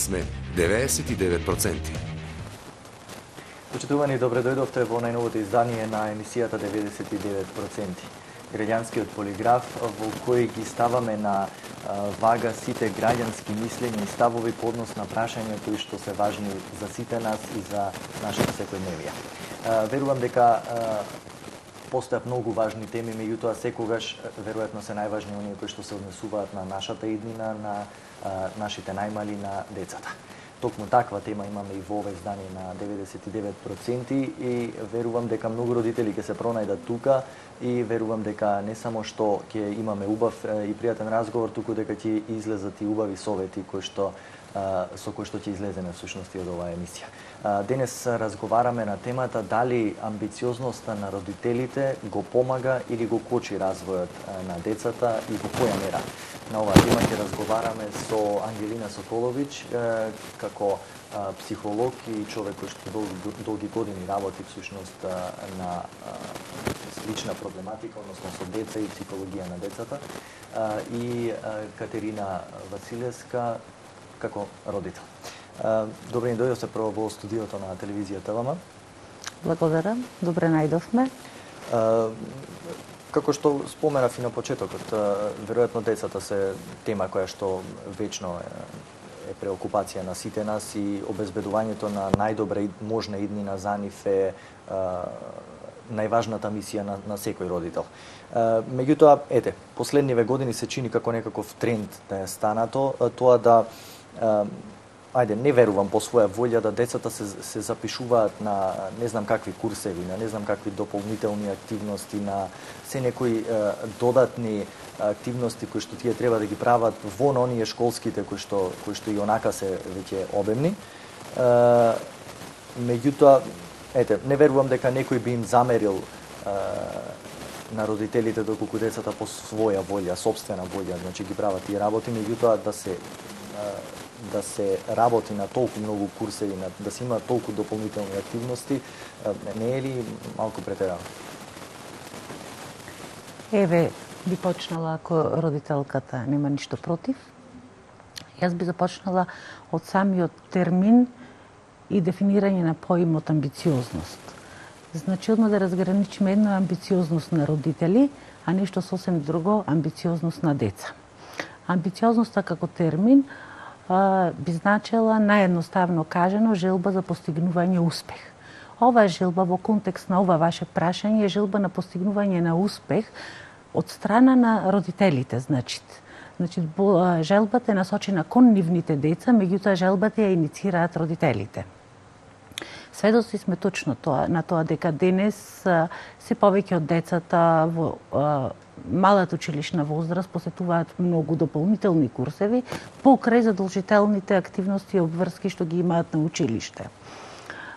сме 99%. Почитувани, добре дојдовте во најновото издание на емисијата 99%. Граѓанскиот полиграф во кој ги ставаме на вага сите граѓански мислења и ставови по однос на прашања кои што се важни за сите нас и за нашата секојдневија. Верувам дека постојат многу важни теми, меѓутоа секогаш веројатно се најважни оние кои што се однесуваат на нашата иднина, на нашите најмали, на децата. Токму таква тема имаме и во ова издание на 99% и верувам дека многу родители ќе се пронајдат тука и верувам дека не само што ќе имаме убав и пријатен разговор, туку дека ќе излезат и убави совети со кои што ќе излеземе всушност од оваа емисија. Денес разговараме на темата дали амбициозноста на родителите го помага или го кочи развојот на децата и во која мера. На оваа тема ќе разговараме со Ангелина Соколовиќ, како психолог и човек кој што долги години работи всушност на слична проблематика, односно со деца и психологија на децата, и Катерина Василевска како родител. Добре ни дојдовте прво во студиото на телевизија ТВМ. Благодарам, добре најдовме. Како што споменав и на почетокот, веројатно децата се тема која што вечно е преокупација на сите нас и обезбедувањето на најдобра и можна иднина за нив е најважната мисија на секој родител. Меѓутоа, последниве години се чини како некаков тренд да е станато, тоа да не верувам по своја волја да децата се запишуваат на не знам какви курсеви, на не знам какви дополнителни активности, на се некои додатни активности кои што тие треба да ги прават во оние школските кои што и онака се веќе обемни. Меѓутоа, не верувам дека некој би им замерил на родителите доколку децата по своја волја, сопствена волја, значи ги прават тие работи, меѓутоа да се работи на толку многу курсеви, да се има толку дополнителни активности, не е ли малку претерано? Еве, би почнала, ако родителката нема ништо против. Јас би започнала од самиот термин и дефинирање на поимот амбициозност. Значи, одма да разграничиме едно амбициозност на родители, а нешто сосем друго амбициозност на деца. Амбициозноста како термин би значела, наједноставно кажано, желба за постигнување успех. Ова желба во контекст на ова ваше прашање е желба на постигнување на успех од страна на родителите, значи желбата е насочена кон нивните деца, меѓутоа желбата ја иницираат родителите. Сведоци сме точно на тоа дека денес се повеќе од децата во малата училишна возраст посетуваат многу дополнителни курсеви покрај задолжителните активности и обврски што ги имаат на училиште.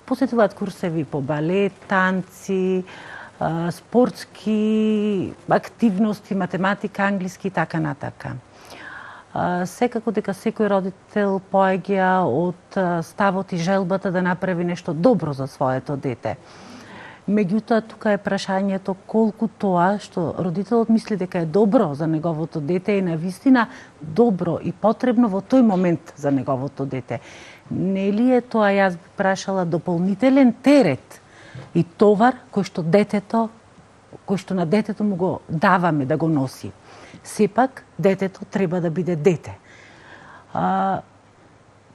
Посетуваат курсеви по балет, танци, спортски активности, математика, англиски и така натака. Секако дека секој родител поаѓа од ставот и желбата да направи нешто добро за своето дете. Меѓутоа, тука е прашањето колку тоа што родителот мисли дека е добро за неговото дете е навистина добро и потребно во тој момент за неговото дете. Нели е тоа, јас би прашала, дополнителен терет и товар кој што на детето му го даваме да го носи. Сепак, детето треба да биде дете.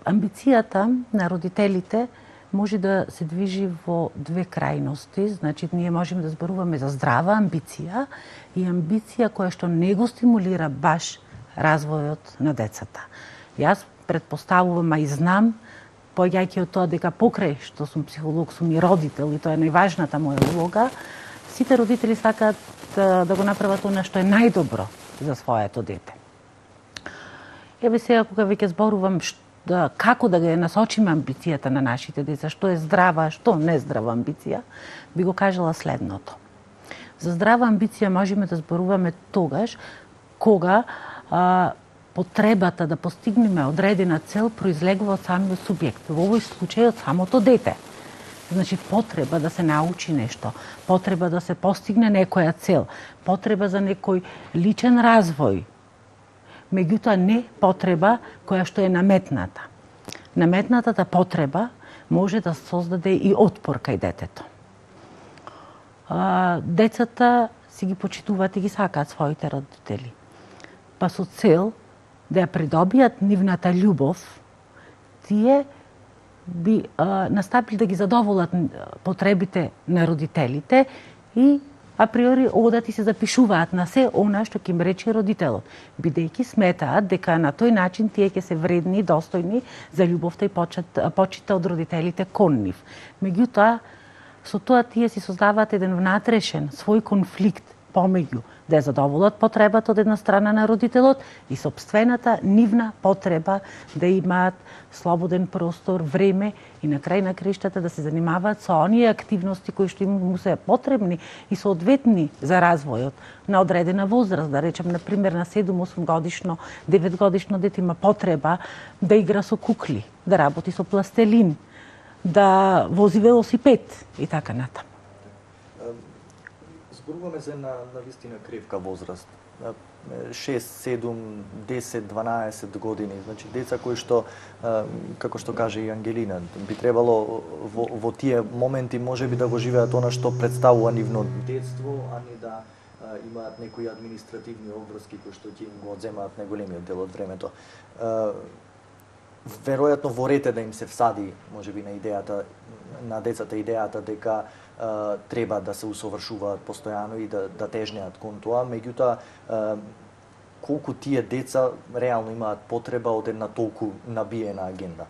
Амбицијата на родителите може да се движи во две крајности. Значи, ние можеме да зборуваме за здрава амбиција и амбиција која што не го стимулира баш развојот на децата. Јас претпоставувам, а и знам, поаѓајќи од тоа дека покрај што сум психолог, сум и родител и тоа е најважната моја улога, сите родители сакаат да го направат она што е најдобро за своето дете. Еве сега кога веќе зборувам како да ја насочиме амбицијата на нашите деца, што е здрава, што не здрава амбиција, би го кажала следното. За здрава амбиција можеме да зборуваме тогаш кога потребата да постигнеме одредена цел произлегува од самиот субјект, во овој случај од самото дете. Значи, потреба да се научи нешто, потреба да се постигне некоја цел, потреба за некој личен развој, меѓутоа не потреба која што е наметната. наметнатата потреба може да создаде и отпор кај детето. Децата си ги почитуваат и ги сакаат своите родители. Па со цел да ја придобијат нивната љубов, тие би наставили да ги задоволат потребите на родителите и априори одат и се запишуваат на се она што ќе им рече родителот, бидејќи сметаат дека на тој начин тие ќе се вредни и достојни за љубовта и почита од родителите кон нив. Меѓутоа, со тоа тие си создаваат еден внатрешен свој конфликт помеѓу да ја задоволат потребата од една страна на родителот и собствената нивна потреба да имаат слободен простор, време и на крај на краиштата да се занимаваат со оние активности кои што им му се потребни и соодветни за развојот на одредена возраст. Да речем, на пример, на 7-8 годишно, 9 годишно дете има потреба да игра со кукли, да работи со пластелин, да вози велосипед и така натаму. Зборуваме се на вистина кревка возраст. 6, 7, 10, 12 години. Значи, деца кои што, како што каже и Ангелина, би требало во тие моменти можеби да го живеат она што представува нивно детство, а не да имаат некои административни обврски кои што ќе им го одземаат најголемиот дел од времето. Веројатно во рете да им се всади, можеби на идејата на децата идејата дека треба да се усовршуваат постојано и да тежнеат кон тоа, меѓутоа колку тие деца реално имаат потреба од една толку набиена агенда?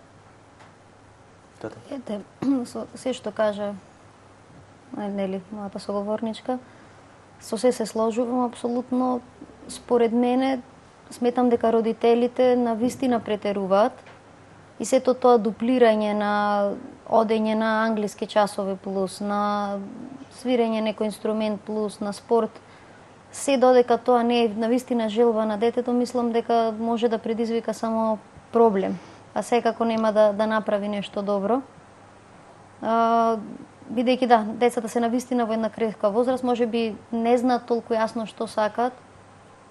Ете, се што кажа нели мојата соговорничка, со се сложувам апсолутно. Според мене сметам дека родителите навистина претеруваат и сето тоа дуплирање на одење на англиски часови плюс, на свирење некој инструмент плюс, на спорт, се додека тоа не е навистина желба на детето, мислам дека може да предизвика само проблем, а секако нема да направи нешто добро. Бидејќи децата се навистина во една крехка возраст, можеби не знаат толку јасно што сакаат,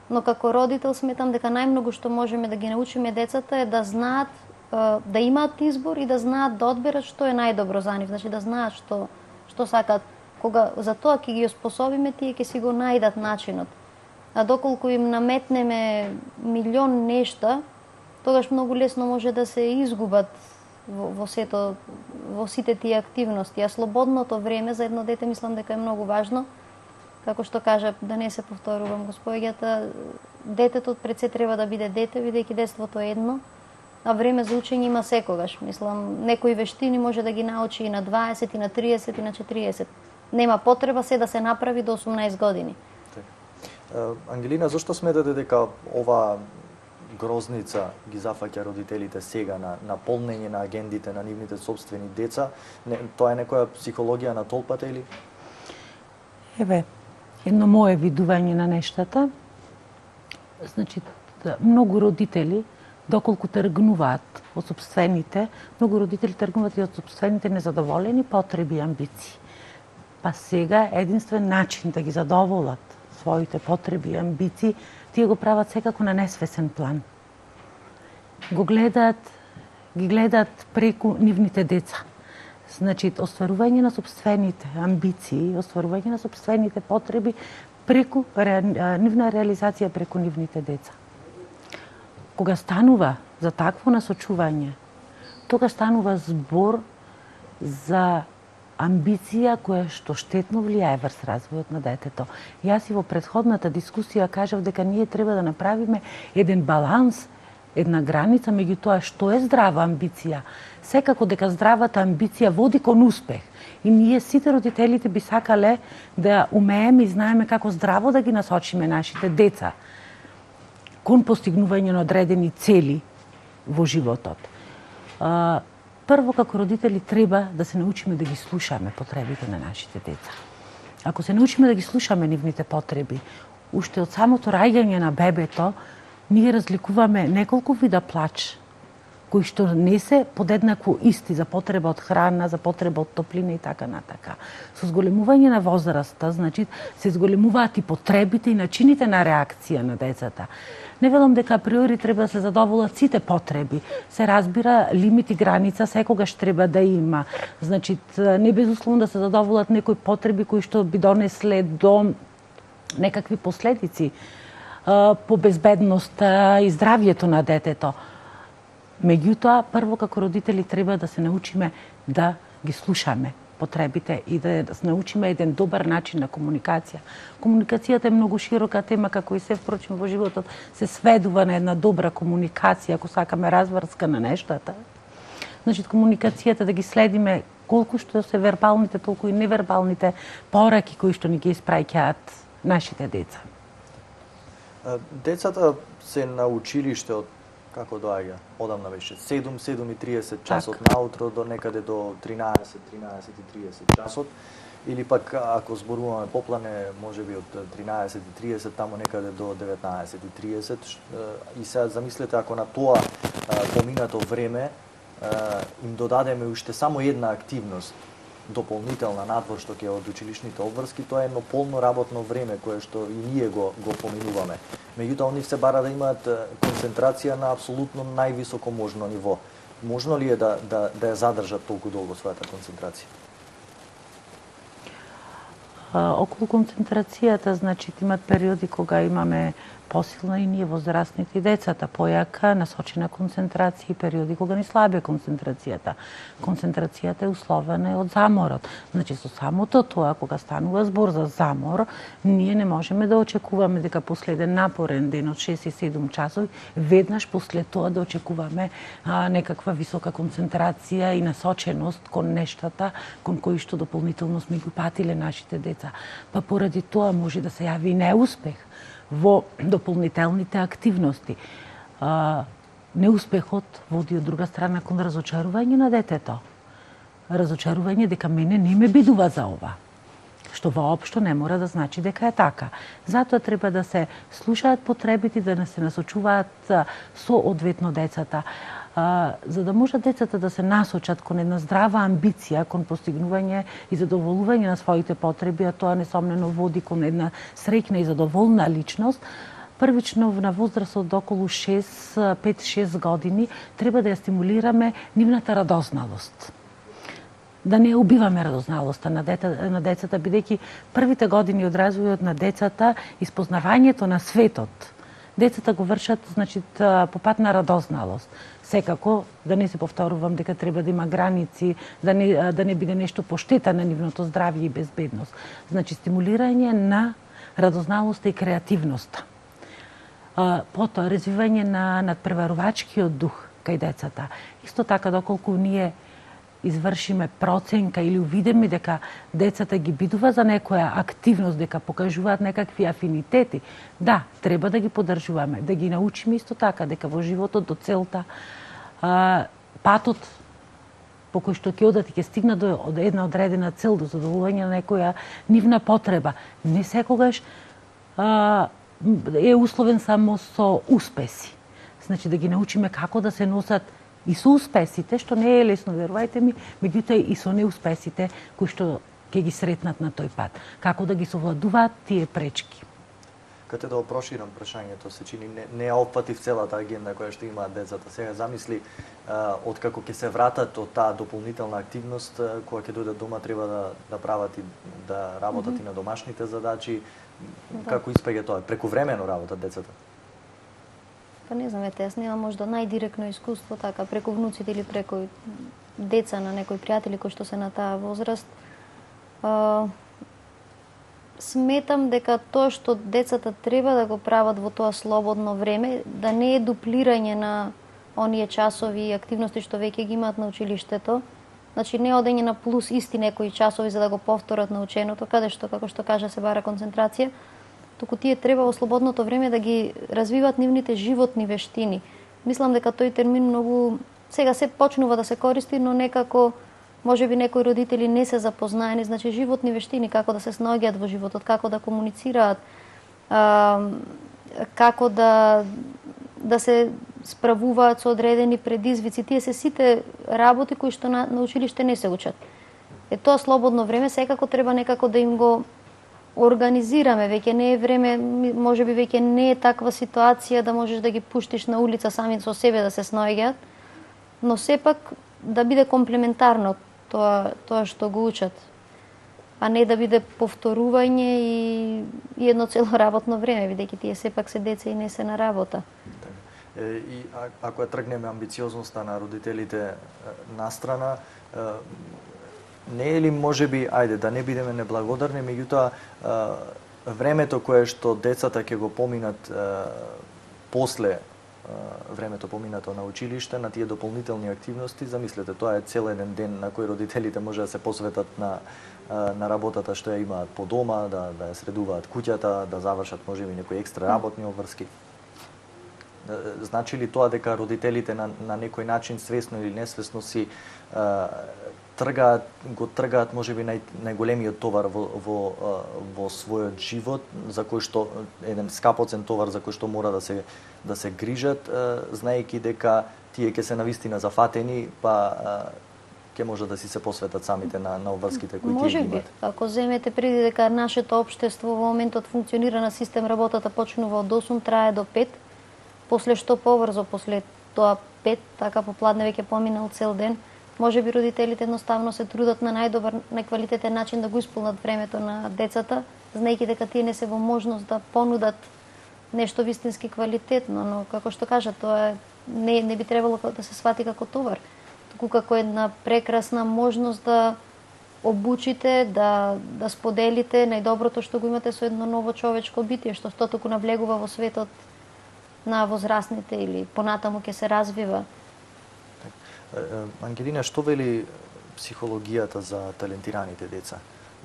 но како родител сметам дека најмногу што можеме да ги научиме децата е да знаат, да имаат избор и да знаат да одберат што е најдобро за нив, значи да знаат што сакаат. Кога за тоа ќе ги оспособиме, тие ќе си го најдат начинот. А доколку им наметнеме милион нешта, тогаш многу лесно може да се изгубат во сите тие активности. А слободното време за едно дете мислам дека е многу важно. Како што кажа, да не се повторувам госпоѓата, детето пред се треба да биде дете, бидејќи детството е едно, а време за учење има секогаш. Мислам, некои вештини може да ги научи и на 20, и на 30, и на 40. Нема потреба се да се направи до 18 години. Ангелина, зашто сметате дека ова грозница ги зафаќа родителите сега на полнење на агендите на нивните собствени деца? Тоа е некоја психологија на толпата или? Еве, едно мое видување на нештата. Значи, многу родители, доколку тргнуваат од собствените, многу родители тргнуваат и од собствените незадоволени потреби и амбиции. Па сега единствен начин да ги задоволат своите потреби и амбиции, тие го прават секако на несвесен план. Ги гледаат преку нивните деца. Значи, остварување на собствените амбиции, остварување на собствените потреби преку нивна реализација преку нивните деца. Кога станува за такво насочување, тога станува збор за амбиција која што штетно влијае врз развојот на детето. Јас и во претходната дискусија кажав дека ние треба да направиме еден баланс, една граница меѓу тоа што е здрава амбиција. Секако дека здравата амбиција води кон успех. И ние сите родителите би сакале да умееме и знаеме како здраво да ги насочиме нашите деца кон постигнување на одредени цели во животот. Прво, како родители, треба да се научиме да ги слушаме потребите на нашите деца. Ако се научиме да ги слушаме нивните потреби, уште од самото раѓање на бебето, ние разликуваме неколку вида плач, кои што не се подеднакво исти за потреба од храна, за потреба од топлина и така натака. Со зголемување на возраста, значи се зголемуваат и потребите и начините на реакција на децата. Не велам дека априори треба да се задоволат сите потреби. Се разбира, лимит и граница секогаш треба да има. Значи, не безусловно да се задоволат некои потреби кои што би донесле до некакви последици по безбедноста и здравието на детето. Меѓутоа, прво како родители треба да се научиме да ги слушаме потребите и да се научиме еден добар начин на комуникација. Комуникацијата е многу широка тема, како и се впрочем во животот се сведува на една добра комуникација, ако сакаме разврска на нештата. Значи, комуникацијата да ги следиме колку што се вербалните, толку и невербалните пораки кои што ни ги испраќаат нашите деца. Децата се на училиште од како доаѓа? Одамна беше 7:30 часот наутро до некаде до 13:30 часот, или пак ако зборуваме поплане, можеби од 13:30 таму некаде до 19:30. И сега замислете ако на тоа поминато време им додадеме уште само една активност дополнителна надвор што ќе од училишните обврски, тоа е едно полно работно време кое што и ние го поминуваме. Меѓутоа, они се бара да имаат концентрација на апсолутно највисоко можно ниво. Можно ли е да ја задржат толку долго својата концентрација? Околу концентрацијата, значи, имат периоди кога имаме посилна и ние возрастните и децата, појака насочена концентрација и периоди кога ни слабе концентрацијата. Концентрацијата е условена од заморот. Значи, со самото тоа, кога станува збор за замор, ние не можеме да очекуваме дека после еден напорен ден од 6 и 7 часови, веднаш после тоа да очекуваме некаква висока концентрација и насоченост кон нештата кон кои што дополнително сме ги патиле нашите деца. Па поради тоа може да се јави и неуспех во дополнителните активности. Неуспехот води од друга страна кон разочарување на детето. Разочарување дека мене не ме бидува за ова. Што воопшто не мора да значи дека е така. Затоа треба да се слушаат потребите, да не се насочуваат соодветно децата. За да можат децата да се насочат кон една здрава амбиција, кон постигнување и задоволување на своите потреби, а тоа несомнено води кон една среќна и задоволна личност, првично на возраст од околу 5-6 години треба да ја стимулираме нивната радозналост. Да не убиваме радозналоста на децата, бидејќи првите години од развојот на децата и спознавањето на светот, децата го вршат, значи, по пат на радозналост. Секако, да не се повторувам дека треба да има граници, да не биде нешто по штета на нивното здравје и безбедност. Значи, стимулирање на радозналоста и креативноста. Потоа, развивање на надпреварувачкиот дух кај децата. Исто така, доколку ние извршиме проценка или увидиме дека децата ги бидува за некоја активност, дека покажуваат некакви афинитети, да, треба да ги поддржуваме, да ги научиме исто така, дека во животот до целта патот по кој што ќе одат и ќе стигнат до една одредена цел, до задоволување на некоја нивна потреба, не секогаш е условен само со успеси. Значи да ги научиме како да се носат и со успесите, што не е лесно, верувајте ми, меѓутоа и со неуспесите кои што ќе ги сретнат на тој пат. Како да ги совладуваат тие пречки. Каде да опроширам прашањето, се чини не опфатив целата агенда која што имаат децата. Сега замисли, откако ќе се вратат од таа дополнителна активност, кога ќе дојдат дома треба да прават и да работат и на домашните задачи. Како испаѓа тоа? Прекувремено работат децата? Па не знам, јас немам можда најдиректно искуство, така, преку внуците или преку деца на некои пријатели кои што се на таа возраст. Сметам дека тоа што децата треба да го прават во тоа слободно време, да не е дуплирање на оние часови и активности што веќе ги имаат на училиштето. Значи, не одење на плюс исти некои часови за да го повторат наученото, каде што, како што кажа, се бара концентрација, туку тие треба во слободното време да ги развиваат нивните животни вештини. Мислам дека тој термин многу сега се почнува да се користи, но некако можеби некои родители не се запознаени, значи животни вештини, како да се снаоѓаат во животот, како да комуницираат, како да да се справуваат со одредени предизвици. Тие се сите работи кои што на училиште не се учат. Тоа слободно време секако треба некако да им го организираме. Веќе не е време, можеби веќе не е таква ситуација да можеш да ги пуштиш на улица сами со себе да се снаоѓаат, но сепак да биде комплементарно тоа што го учат, а не да биде повторување и едно цело работно време, бидејќи тие сепак се деца и не се на работа. И ако ја тргнеме амбициозноста на родителите настрана, не е ли можеби, ајде, да не бидеме неблагодарни, меѓутоа времето кое што децата ќе го поминат после времето поминато на училиште, на тие дополнителни активности, замислете, тоа е цел еден ден на кој родителите може да се посветат на работата што ја имаат по дома, да ја средуваат куќата, да завршат можеби некои екстра работни обврски. Значи ли тоа дека родителите на некој начин, свесно или несвесно, си го тргаат можеби најголемиот товар во својот живот, за кој што еден скапоцен товар за кој што мора да се грижат, знаејќи дека тие ќе се навистина зафатени, па ќе може да си се посветат самите на обврските кои тие имаат. Можеби, ако земете преди дека нашето општество во моментот функционира на систем работата почнува од 8, трае до 5, после што побрзо после тоа 5, така попладне веќе поминал цел ден, може би родителите едноставно се трудат на најдобар, најквалитетен начин да го исполнат времето на децата, знаејќи дека тие не се во можност да понудат нешто вистински квалитетно, но како што кажа, тоа не би требало да се свати како товар, туку како една прекрасна можност да обучите, да споделите најдоброто што го имате со едно ново човечко битие, што стотоку навлегува во светот на возрастните или понатаму ќе се развива. Ангелина, што вели психологијата за талентираните деца?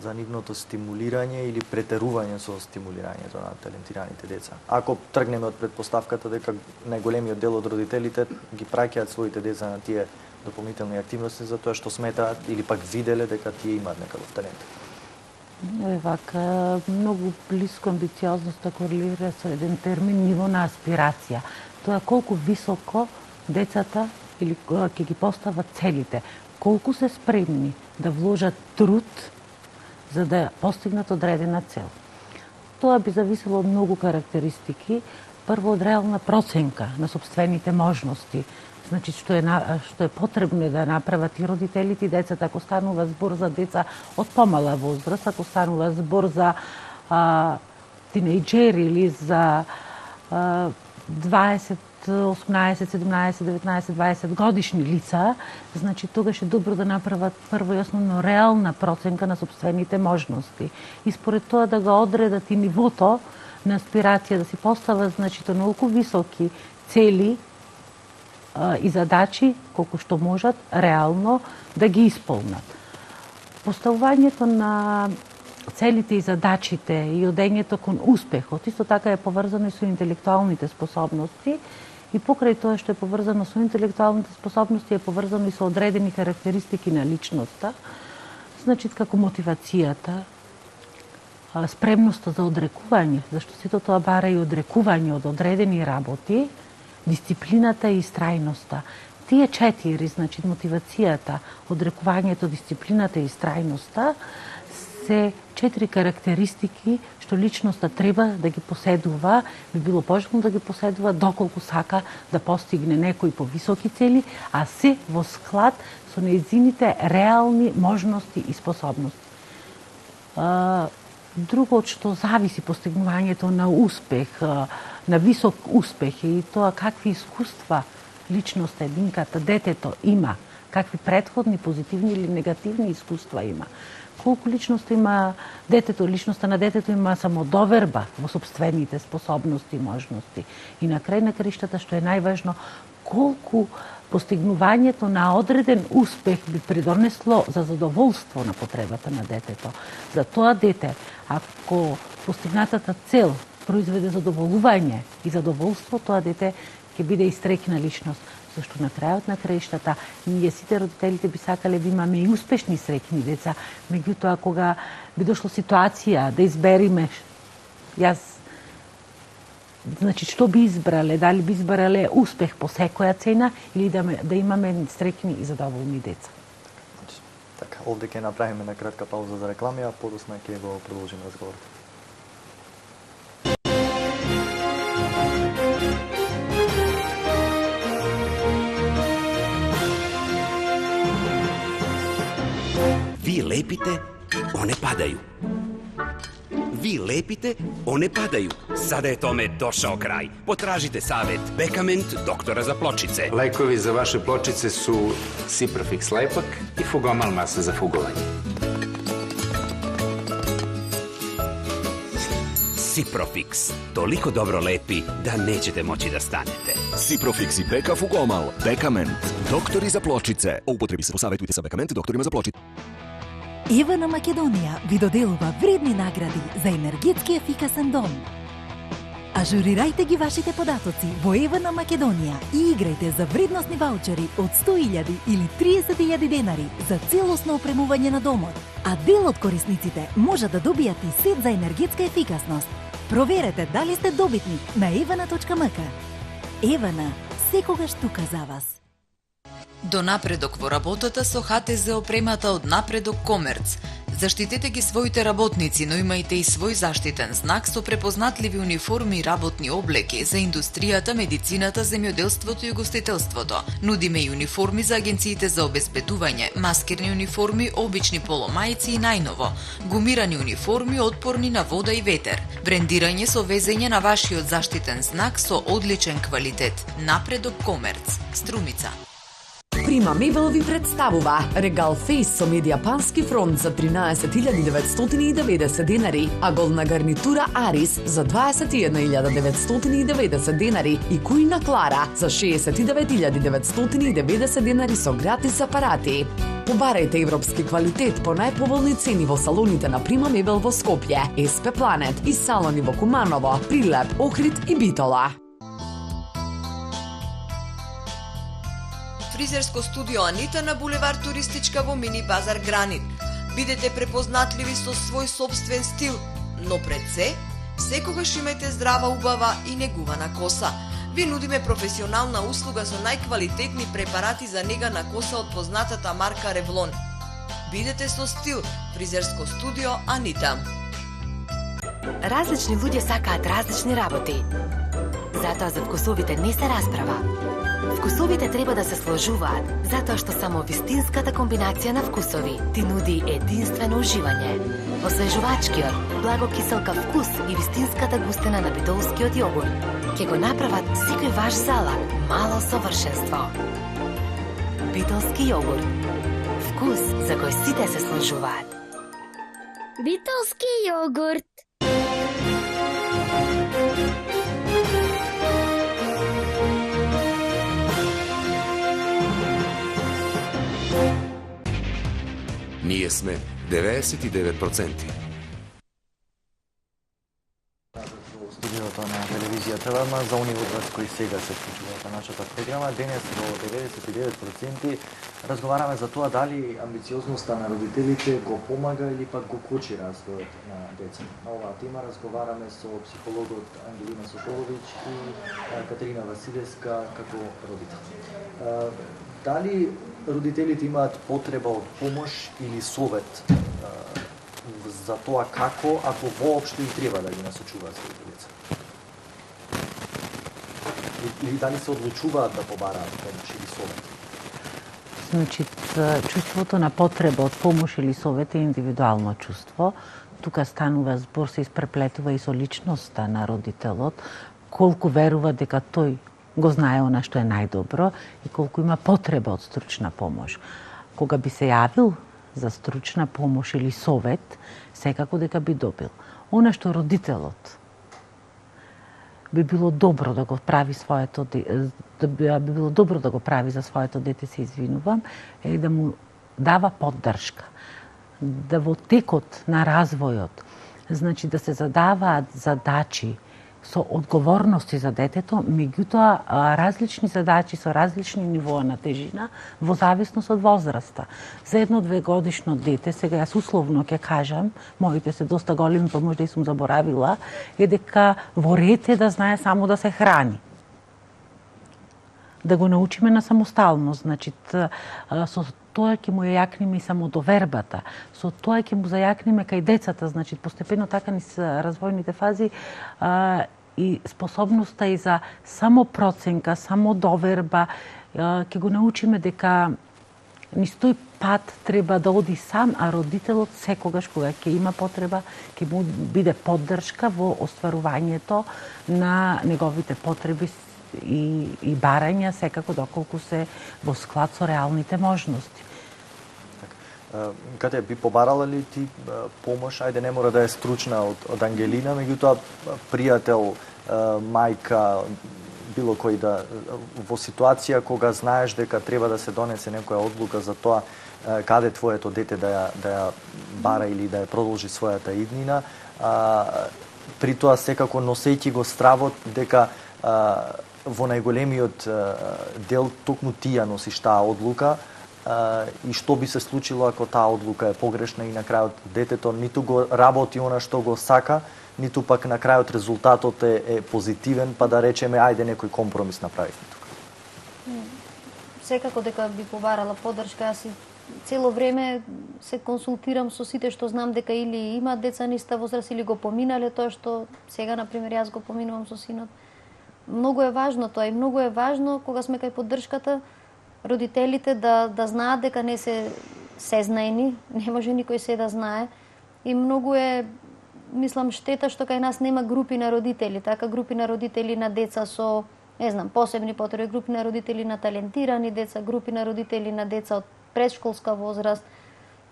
За нивното стимулирање или претерување со стимулирањето на талентираните деца? Ако тргнеме од предпоставката дека најголемиот дел од родителите ги праќаат своите деца на тие дополнителни активности за тоа што сметаат или пак виделе дека тие имаат некаков талент. Вака, многу близко амбициозноста корелира со еден термин ниво на аспирација. Тоа колку високо децата или ќе ги постават целите, колку се спремни да вложат труд за да постигнат одредена цел. Тоа би зависело од многу карактеристики. Прво, од реална проценка на сопствените можности. Значи, што е потребно да направат и родителите и децата, ако станува збор за деца од помала возраст, ако станува збор за тинејџери или за 20, 18, 17, 19, 20 годишни лица, значи тогаш е добро да направат прво и основно реална проценка на сопствените можности. И според тоа да го одредат и нивото на аспирација, да си постават значително толку високи цели и задачи, колку што можат реално да ги исполнат. Поставувањето на целите и задачите и одењето кон успехот исто така е поврзано и со интелектуалните способности и покрај тоа што е поврзано со интелектуалните способности е поврзано и со одредени карактеристики на личноста, значи како мотивацијата, спремноста за одрекување, зашто сето тоа бара и одрекување од одредени работи, дисциплината и истрајноста. Тие 4, значи мотивацијата, одрекувањето, дисциплината и истрајноста, се 4 карактеристики што личноста треба да ги поседува, би било пожелно да ги поседува доколку сака да постигне некои повисоки цели, а се во склад со нејзините реални можности и способности. Друго што зависи постигнувањето на успех, на висок успех и тоа какви искуства личноста, единката, детето има, какви претходни позитивни или негативни искуства има. Колку личноста има детето, личноста на детето има самодоверба во сопствените способности и можности. И на крај на краиштата, што е најважно, колку постигнувањето на одреден успех би придонесло за задоволство на потребата на детето. За тоа дете, ако постигнатата цел произведе задоволување и задоволство, тоа дете ќе биде и среќна личност. Зашто на крајот на краиштата, ние сите родителите би сакале да имаме и успешни среќни деца, меѓутоа кога би дошло ситуација да избериме, јас Значи, што би избрале? Дали би избрале успех по секоја цена или да имаме среќни и задоволни деца? Така, овде ќе направиме на кратка пауза за реклами, а подосна ќе го продолжиме разговорот. Ви лепите, one падају. Ви лепите, one падају. Сада е томе дошao крај. Потражите савет Бекамент, доктора за плочице. Лекови за ваше плочице su Ciprofix lepak i Fugomal masa za fugovanje. Ciprofix. Toliko dobro lepi da nećete moći da stanete. Ciprofix i Beka Fugomal. Bekament. Doktori za pločice. O upotrebi se posavjetujte sa Bekament doktorima za pločice. Евана Македонија ви доделува вредни награди за енергетски ефикасен дом. Ажурирајте ги вашите податоци во Евана Македонија и играјте за вредносни ваучери од 100.000 или 30.000 денари за целосно опремување на домот. А дел од корисниците може да добијат и сет за енергетска ефикасност. Проверете дали сте добитник на evana.mk. Евана, секогаш тука за вас. До напредок во работата со ХТЗ опремата од Напредок Комерц. Заштитете ги своите работници, но имајте и свој заштитен знак со препознатливи униформи и работни облеки за индустријата, медицината, земјоделството и гостителството. Нудиме и униформи за агенциите за обезбедување, маскирни униформи, обични поломајци и најново, гумирани униформи отпорни на вода и ветер, брендирање со везење на вашиот заштитен знак со одличен квалитет. Напредок Комерц, Струмица. Прима Мебел ви представува Регал Фейс со медијапански фронт за 13.990 денари, а голна гарнитура Арис за 21.990 денари и кујна Клара за 69.990 денари со гратис апарати. Побарајте европски квалитет по најповолни цени во салоните на Прима Мебел во Скопје, СП Планет и салони во Куманово, Прилеп, Охрид и Битола. Фризерско студио Анита на булевар Туристичка во Мини Базар Гранит. Бидете препознатливи со свој собствен стил, но пред се, секогаш имајте здрава, убава и негувана коса. Ви нудиме професионална услуга со најквалитетни препарати за нега на коса од познатата марка Ревлон. Бидете со стил, фризерско студио Анита. Различни луѓе сакаат различни работи. Затоа за вкусовите не се расправа. Вкусовите треба да се сложуваат, затоа што само вистинската комбинација на вкусови ти нуди единствено уживање. Освежувачкиот, благокиселка вкус и вистинската густина на битолскиот јогурт ќе го направат секој ваш салат мало совршенство. Битолски јогурт. Вкус за кој сите се сложуваат. Битолски јогурт. Ние сме 99%. Студиото на телевизија Телема за оние од вас кои сега се вклучуваат на нашата програма. Денес во 99% разговараме за тоа дали амбициозноста на родителите го помага или пак го кочи развојот на деца. На оваа тема разговараме со психологот Ангелина Соколовиќ и Катерина Василевска како родител. Дали родителите имаат потреба од помош или совет за тоа како, ако воопшто им треба да ги насочуваат своите деца? Или дали се одлучуваат да побараат помош или совет? Значи, чувството на потреба од помош или совет е индивидуално чувство. Тука станува збор, се испреплетува и со личноста на родителот, колку верува дека тој го знае она што е најдобро и колку има потреба од стручна помош. Кога би се јавил за стручна помош или совет, секако дека би добил. Она што родителот би било добро да го прави би било добро да го прави за своето дете, се извинувам, е да му дава поддршка, да во текот на развојот, значи да се задаваат задачи со одговорности за детето, меѓутоа различни задачи со различни нивоа на тежина во зависност од возраста. За едно 2 годишно дете, сега јас условно ќе кажам, моите се доста големи, па можда и сум заборавила, е дека во ред е да знае само да се храни. Да го научиме на самосталност, значи со тоа ќе му јакниме и самодовербата, со тоа ќе му зајакниме кај децата, значи постепено така низ развојните фази и способноста и за самопроценка, самодоверба, ќе го научиме дека низ тој пат треба да оди сам, а родителот секогаш кога ќе има потреба, ќе му биде поддршка во остварувањето на неговите потреби и барања, секако доколку се во склад со реалните можности. Кате, би побарала ли ти помош, ајде не мора да е стручна од Ангелина, меѓутоа пријател, мајка, било кој да, во ситуација кога знаеш дека треба да се донесе некоја одлука за тоа каде твоето дете да ја бара или да ја продолжи својата иднина, при тоа секако носејќи го стравот дека во најголемиот дел токму ти ја носиш таа одлука, и што би се случило ако таа одлука е погрешна и на крајот детето ниту го работи она што го сака, ниту пак на крајот резултатот е позитивен, па да речеме ајде некој компромис направивме тука. Секако дека би побарала поддршка, јас цело време се консултирам со сите што знам дека или имаат деца на иста возраст или го поминале тоа што сега на пример јас го поминувам со синот. Многу е важно тоа и многу е важно кога сме кај поддршката родителите да знаат дека не се сезнаени, не може никој се да знае и многу е, мислам, штета што кај нас нема групи на родители, така групи на родители на деца со, не знам, посебни потреби, групи на родители на талентирани деца, групи на родители на деца од предшколска возраст.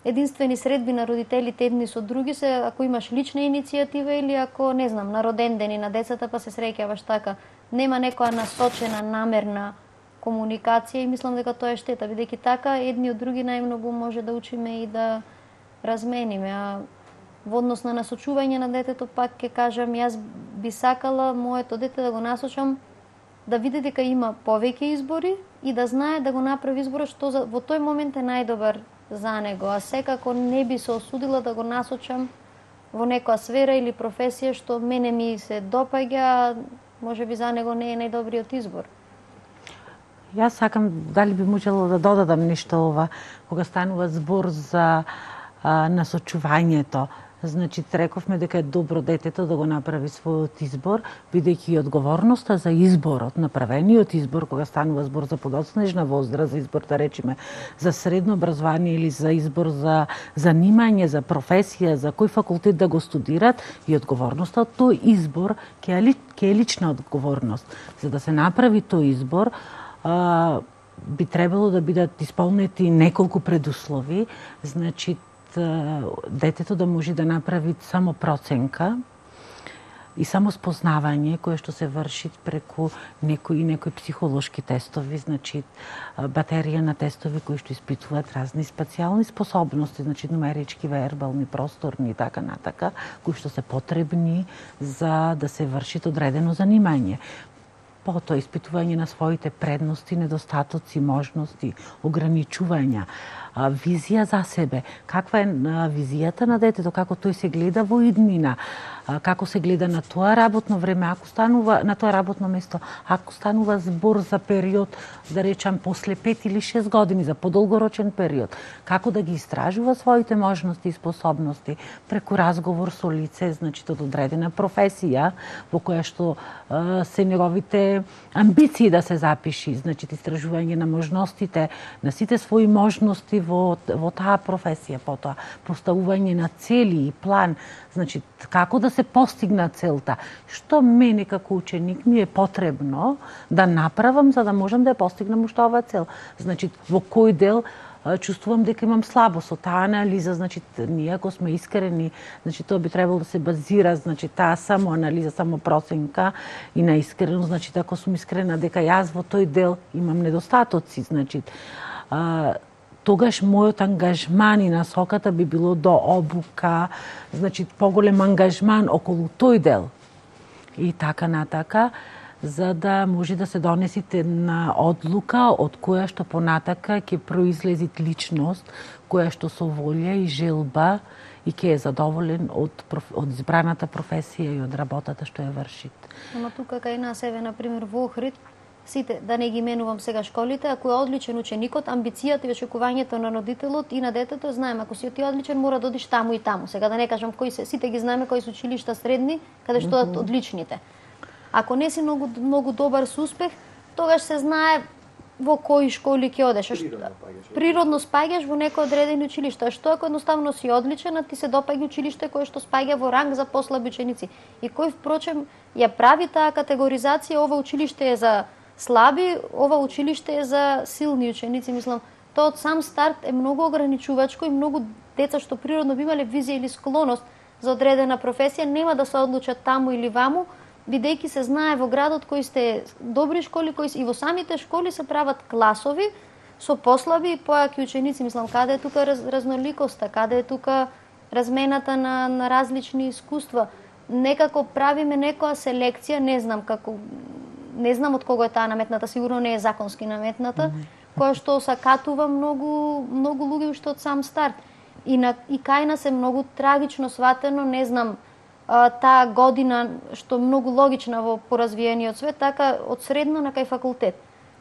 Единствени средби на родителите едни со други се ако имаш лична иницијатива или ако, не знам, на роден дени на децата па се среќаваш така. Нема некоја насочена, намерна комуникација и мислам дека тоа е штета, бидејќи така едни од други најмногу може да учиме и да размениме. А во однос на насочување на детето, пак ќе кажам, јас би сакала моето дете да го насочам да види дека има повеќе избори и да знае да го направи изборот што во тој момент е најдобар за него, а секако не би се осудила да го насочам во некоја сфера или професија што мене ми се допаѓа, можеби за него не е најдобриот избор. Јас сакам, дали би можела да додадам нешто ова, кога станува збор за насочувањето. Значи, рековме дека е добро детето да го направи својот избор, бидејќи и одговорноста за изборот, направениот избор, кога станува збор за подоцнежна возраст, за избор, да речеме, за средно образование или за избор за занимање, за професија, за кој факултет да го студират, и одговорноста од тој избор ќе е лична одговорност. За да се направи тој избор, би требало да бидат исполнети неколку предуслови, значи детето да може да направи само проценка и само спознавање кое што се врши преку некои психолошки тестови, значи батерија на тестови кои што испитуваат разни специјални способности, значи нумерички, вербални, просторни и така натака, кои што се потребни за да се врши одредено занимање. Потоа испитување на своите предности, недостатоци, можности, ограничувања, визија за себе. Каква е визијата на детето, како тој се гледа во иднина, како се гледа на тоа работно време, ако станува на тоа работно место, ако станува збор за период, да речам, после 5 или 6 години, за подолгорочен период, како да ги истражува своите можности и способности преку разговор со лице, значи од одредена професија во која што се неговите амбиции да се запиши, значи истражување на можностите, на сите своји можности во таа професија, потоа поставување на цели и план, значи како да се постигна целта, што мене како ученик ми е потребно да направам за да можам да ја постигнам уште оваа цел. Значи во кој дел чувствувам дека имам слабост од таа анализа, значи ние ако сме искрени, значи тоа би требало да се базира, значи таа самоанализа, самопроценка и на искреност, значи ако сум искрена дека јас во тој дел имам недостатоци, значи тогаш мојот ангажман и насоката би било до обука, значи поголем ангажман околу тој дел. и така натака, за да може да се донесите на одлука од која што понатака ќе произлези личност, која што со волја и желба и ќе е задоволен од избраната професија и од работата што ја вршите. Ама тука кај нас, еве, например, во Охрид, сите, да не ги менувам сега школите, ако е одличен ученикот, амбицијата и очекувањето на родителот и на детето, знаеме, ако си ти одличен, мора да одиш таму и таму. Сега да не кажам кои се, сите ги знаеме кои се училишта средни, каде што одат одличните. Ако не си многу добар со успех, тогаш се знае во кои школи ќе одеш. Природно спаѓаш во некој одредени училишта. А што ако едноставно си одличен, а ти се допаѓа училиште кое што спаѓа во ранг за послаби ученици? И кој впрочем ја прави таа категоризација, ова училиште е за слаби, ова училиште е за силни ученици, мислам, тоа од сам старт е многу ограничувачко и многу деца што природно би имале визија или склоност за одредена професија нема да се одлучат таму или ваму, бидејќи се знае во градот кои сте добри школи, и во самите школи се прават класови со послаби и појаки ученици, мислам, каде е тука разноликоста, каде е тука размената на различни искуства. Некако правиме некоја селекција, не знам како, не знам од кого е таа наметната, сигурно не е законски наметната, која што сакатува многу луѓе уште од сам старт. И кај нас е многу трагично сватено, не знам, таа година што многу логична во поразвиениот свет, така од средно на кај факултет.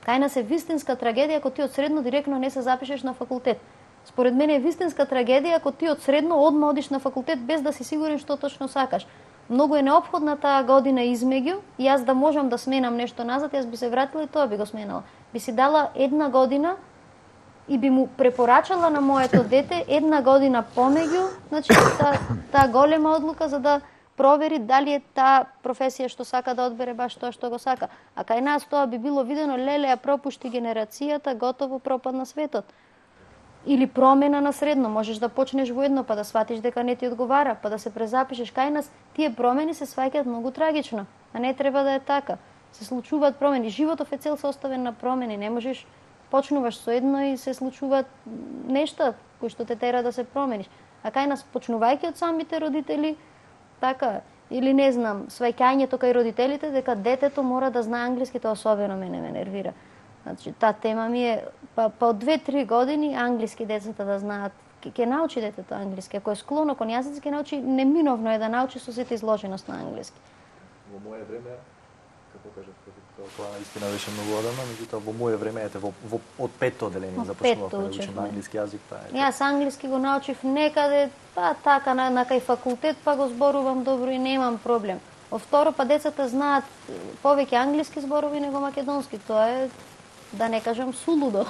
Кај нас е вистинска трагедија ако ти од средно директно не се запишеш на факултет. Според мене е вистинска трагедија ако ти од средно одма одиш на факултет без да си сигурен што точно сакаш. Многу е неопходна таа година измеѓу и јас да можам да сменам нешто назад, јас би се вратила и тоа би го сменала. Би си дала една година и би му препорачала на моето дете една година помеѓу, значи таа голема одлука за да провери дали е таа професија што сака да одбере баш тоа што го сака. А кај нас тоа би било видено, леле, ја пропушти генерацијата, готово пропадна светот. Или промена на средно, можеш да почнеш во едно, па да сватиш дека не ти одговара, па да се презапишеш. Кај нас тие промени се сваќаат многу трагично, а не треба да е така. Се случуваат промени, животов е цел составен на промени, не можеш почнуваш со едно и се случуваат нешта кои што те тера да се промениш. А кај нас почнувајќи од самите родители, така, или не знам, сваќањето кај родителите дека детето мора да знае англиски, тоа особено ме нервира. Значи, таа тема ми е, па од 2-3 години англиски децата да знаат, ќе научи детето англиски. Ако е склоно кон јазици, ќе научи, неминовно е да научи со сите изложеност на англиски. Во моје време, како кажат, тоа наистина беше многу одамна, меѓутоа во моје време ете од петто оделение започнувавме да учиме англиски јазик, па е. Јас англиски го научив некаде, па така на кај факултет, па го зборувам добро и немам проблем. Од второ, па децата знаат повеќе англиски зборови него македонски, тоа е, да не кажам, сулудо.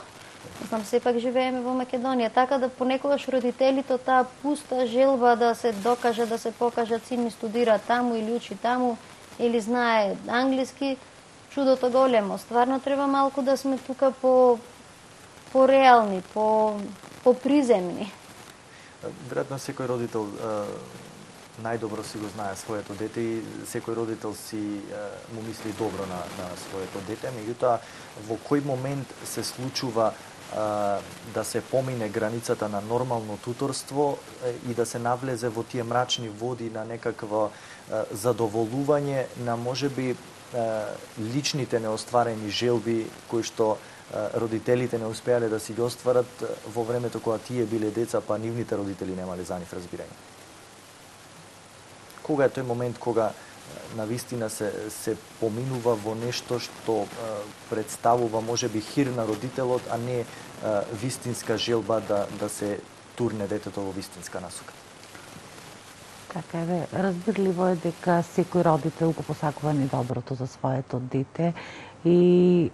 Знам, сепак живееме во Македонија, така да понекогаш родителите таа пуста желба да се докаже, да се покажат, син ми студира таму или учи таму, или знае англиски, чудото големо. Стварно треба малку да сме тука по реални, по приземни. Веројатно секој родител најдобро си го знае своето дете и секој родител си му мисли добро на своето дете, меѓутоа во кој момент се случува да се помине границата на нормално туторство и да се навлезе во тие мрачни води на некакво задоволување на можеби личните неостварени желби кои што родителите не успеале да си ги остварат во времето кога тие биле деца, па нивните родители немале за нив разбирање. Кога е тој момент кога навистина се поминува во нешто што представува можеби хир на родителот, а не вистинска желба да се турне детето во вистинска насока? Така е, разбирливо е дека секој родител го посакува недоброто за своето дете и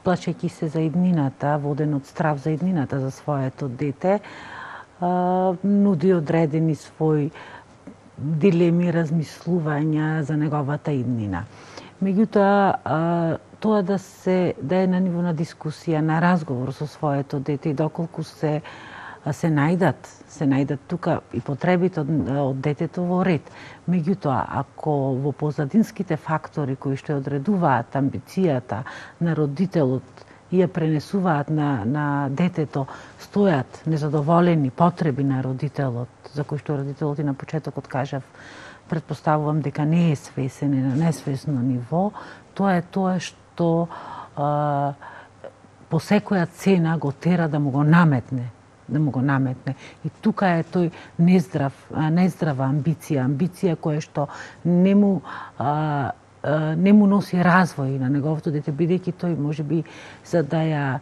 плашејќи се за иднината, воден од страв за иднината за своето дете, нуди одредени свој дилеми, размислувања за неговата иднина. Меѓутоа, тоа да е на ниво на дискусија, на разговор со своето дете и доколку се најдат тука и потребите од детето во ред. Меѓутоа, ако во позадинските фактори кои што одредуваат амбицијата на родителот и ја пренесуваат на детето, стојат незадоволени потреби на родителот, за кои што родителот и на почетокот кажав, претпоставувам дека не е свесен и на несвесно ниво, тоа е тоа што по секоја цена го тера да му го наметне. И тука е тој нездрава амбиција која што не му носи развој на неговото дете, бидејќи тој можеби за да ја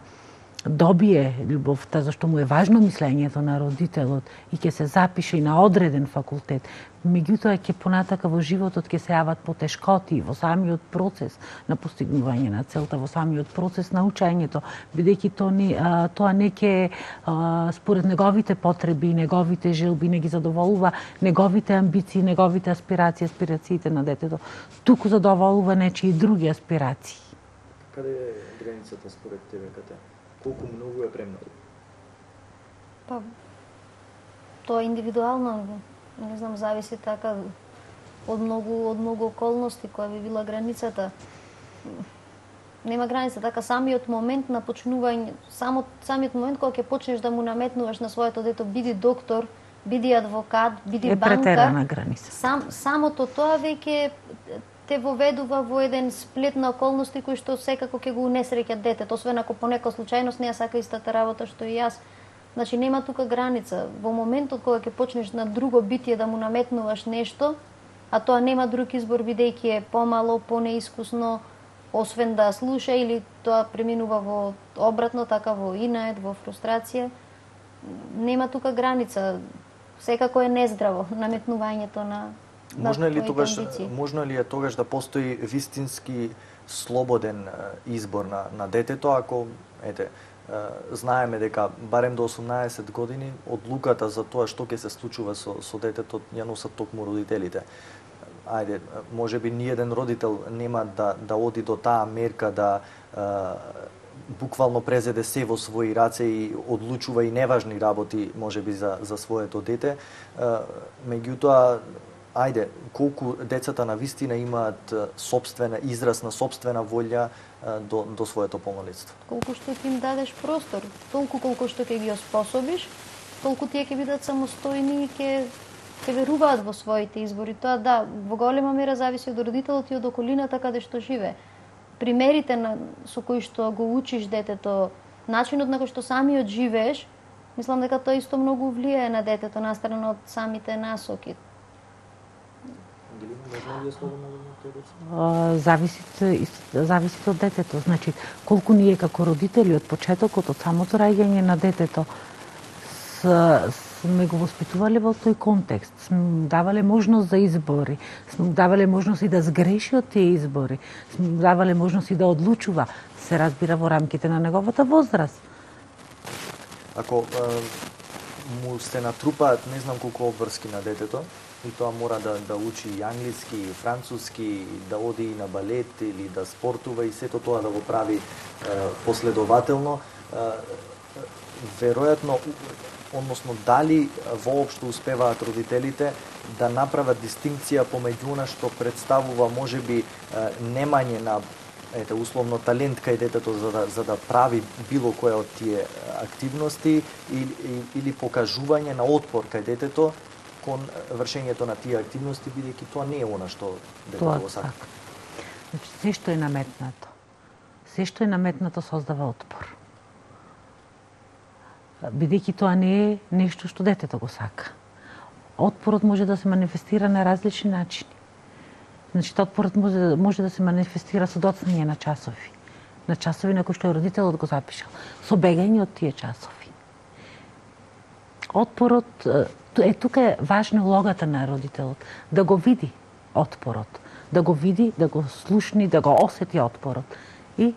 добие љубовта, зашто му е важно мислењето на родителот и ќе се запише и на одреден факултет, меѓутоа ќе понатака во животот ќе се јават потешкоти во самиот процес на постигнување на целта, во самиот процес на учењето, бидејќи тоа не ќе според неговите потреби, неговите желби, не ги задоволува неговите амбиции, неговите аспирациите на детето, туку задоволува нечии други аспирации. Каде е границата според тебе, Кате? Колку многу е премногу? Па, тоа е индивидуално, не знам, зависи така од многу околности која би била границата. Нема граница, така самиот момент на почнување, самиот момент кога ќе почнеш да му наметнуваш на своето дете, биди доктор, биди адвокат, биди банкар. Е претерана граница. Самото тоа веќе те воведува во еден сплет на околности кои што секако ќе го унесреќат детето, освен ако по нека случајност не ја сака истата работа што и јас. Значи нема тука граница. Во моментот кога ќе почнеш на друго битие да му наметнуваш нешто, а тоа нема друг избор бидејќи е помало, понеискусно, освен да слуша или тоа преминува во обратно, така во инает, во фрустрација, нема тука граница. Секако е нездраво наметнувањето на Можно ли е тогаш да постои вистински слободен избор на детето, ако знаеме дека барем до 18 години одлуката за тоа што ќе се случува со детето ја носат токму родителите. Ајде, можеби ниеден родител нема да оди до таа мерка да буквално презеде се во своји раце и одлучува и неважни работи можеби за своето дете. Меѓутоа, ајде, колку децата на вистина имаат израз на собствена волја до своето полнолетство? Колку што ќе им дадеш простор, толку колку што ќе ги оспособиш, толку тие ќе бидат самостојни и ќе веруваат во своите избори. Тоа да, во голема мера зависи од родителот и од околината каде што живее. Примерите со кои што го учиш детето, начинот на кој што самиот живееш, мислам дека тоа исто многу влијае на детето настрана од самите насоки. Зависи од детето. Значи, колку ние како родители од почетокот, од самото раѓање на детето, сме го воспитувале во тој контекст, сме давале можност за избори, сме давале можност и да сгреши од тие избори, сме давале можност и да одлучува, се разбира во рамките на неговата возраст. Ако му се натрупаат не знам колку обврски на детето, и тоа мора да учи и англиски, и француски, да оди и на балет или да спортува и сето тоа да го прави последователно, веројатно, односно дали воопшто успеваат родителите да направат дистинкција помеѓу она што представува можеби немање на условно талент кај детето за да прави било која од тие активности или покажување на отпор кај детето кон вршењето на тие активности, бидејќи тоа не е она што детето го сака. Значи, се што е наметнато создава отпор. Бидејќи тоа не е нешто што детето го сака. Отпорот може да се манифестира на различни начини. Значи, отпорот може да се манифестира со доцнење на часови на кои што родителот го запишал, со бегање од тие часови. Отпорот, тука е важна улогата на родителот, да го види отпорот, да го види, да го слушни, да го осети отпорот. И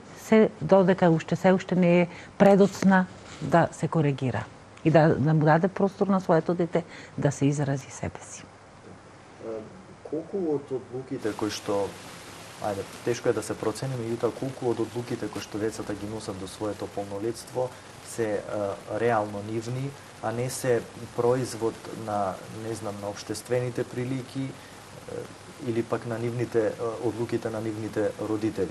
додека се уште не е предоцна, да се коригира и да му даде простор на своето дете да се изрази себе си. Колку од одлуките кои што, тешко е да се процени, меѓутоа колку од одлуките кои што децата ги носат до своето полнолетство се реално нивни, а не се производ на, не знам, на општествените прилики, или пак на нивните одлуките на нивните родители,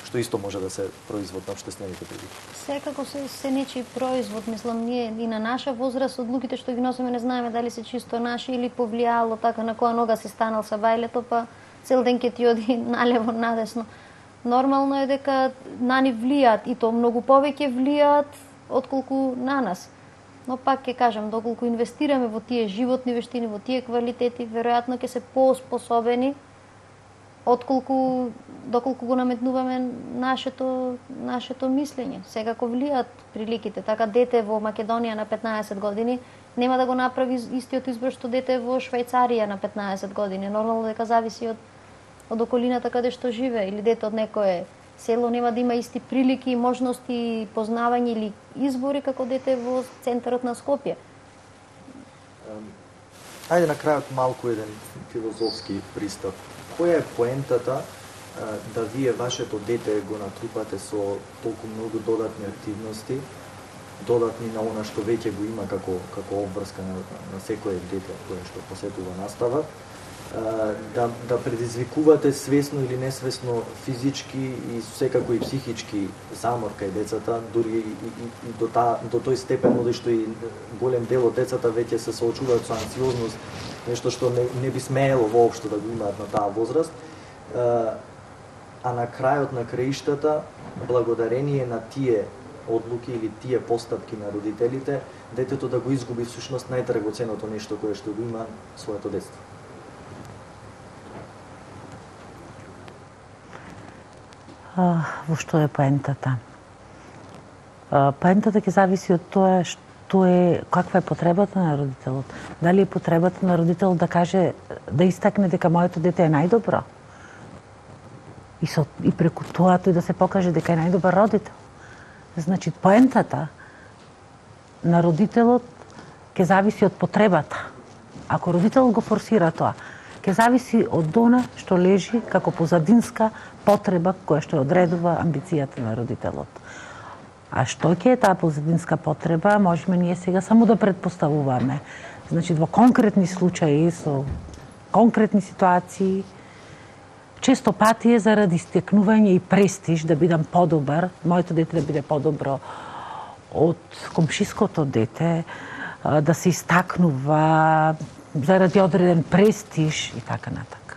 што исто може да се производ на општествените прилики. Секако се нечи производ, мислам, ние и на наша возраст одлуките што ги носиме не знаеме дали се чисто наши или повлијало така на која нога си станал са бајлето, па цел ден ќе ти оди налево, надесно. Нормално е дека на ни влијат и то многу повеќе влијат отколку на нас. Но пак ќе кажам, доколку инвестираме во тие животни вештини, во тие квалитети, веројатно ќе се поспособени доколку го наметнуваме нашето мислење. Секако влијат приликите. Така дете во Македонија на 15 години нема да го направи истиот избор што дете во Швајцарија на 15 години. Нормално дека зависи од околината каде што живее, или дете од некое село нема да има исти прилики, можности, познавање или избори како дете во центарот на Скопје. Ајде на крајот малку еден филозофски пристап. Која е поентата да вие вашето дете го натрупате со толку многу додатни активности, додатни на она што веќе го има како обврска на секое дете кое што посетува настава, да предизвикувате свесно или несвесно физички и секако и психички замор кај децата, дури и до тој степен оде што и голем дел од децата веќе се соочуваат со анксиозност, нешто што не би смеело воопшто да го имаат на таа возраст, а на крајот на краиштата, благодарение на тие одлуки или тие постапки на родителите, детето да го изгуби всушност најдрагоценото нешто кое што го има своето детство. Во што е поентата? Поентата ќе зависи од тоа каква е потребата на родителот. Дали е потребата на родител да каже, да истакне дека моето дете е најдобро? И преку тоа тој да се покаже дека е најдобар родител. Значи, поентата на родителот ќе зависи од потребата. Ако родителот го форсира тоа, ќе зависи од она што лежи како позадинска потреба која што одредува амбицијата на родителот. А што ќе е таа позадинска потреба, можеме ние сега само да предпоставуваме. Значи, во конкретни случаи, со конкретни ситуации, често пати е заради стекнување и престиж да бидам подобар, моето дете да биде подобро од комшиското дете, да се истакнува заради одреден престиж и така натака.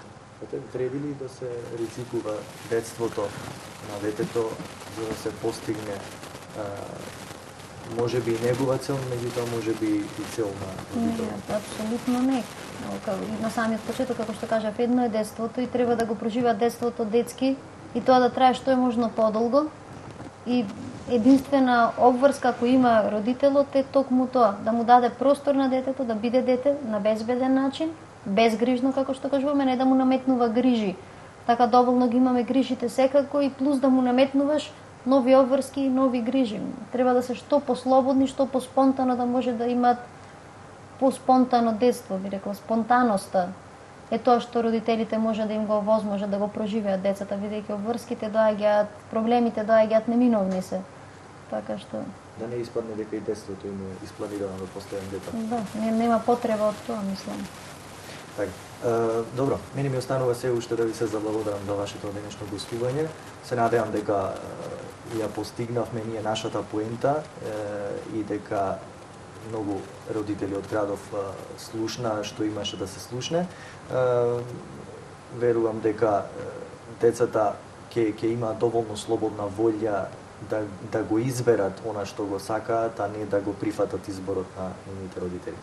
Вреди ли да се ризикува детството на детето за да се постигне може би и негова цел, меѓутоа може би и цел на родителот? Не, апсолутно не. На самиот почеток, како што кажав, едно е детството и треба да го проживаат детството детски и тоа да трае што е можно подолго. И единствена обврска ако има родителот е токму тоа, да му даде простор на детето, да биде дете на безбеден начин, безгрижно како што кажуваме, не да му наметнува грижи. Така доволно ги имаме грижите секако и плюс да му наметнуваш нови обврски и нови грижи. Треба да се што послободни, што поспонтано да може да имаат поспонтано детство, би рекла, спонтаноста. Е тоа што родителите може да им го возможат да го проживеат децата, бидејќи обврските доаѓаат, проблемите доаѓаат неминовни се. Така што да не испадне дека и детството им е испланирано да постане дете. Да, нема потреба од тоа, мислам. Така. Добро, мене ми останува се уште да ви се заблагодарам за вашето денешно гостување. Се надевам дека ја постигнавме ние нашата поента и дека многу родители од градов слушна што имаше да се слушне. Верувам дека децата ќе има доволно слободна волја да го изберат она што го сакаат, а не да го прифатат изборот на нивните родители.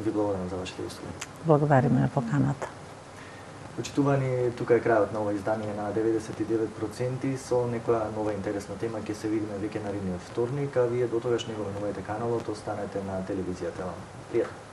Ви благодарам за вашите гостување. Благодариме на поканата. Почитувани, тука е крајот на ова издание на 99% со некоја нова интересна тема. Ќе се видиме веќе наредниот вторник, а вие до тогаш не го менувајте каналот, останете на телевизијата. Пријатно.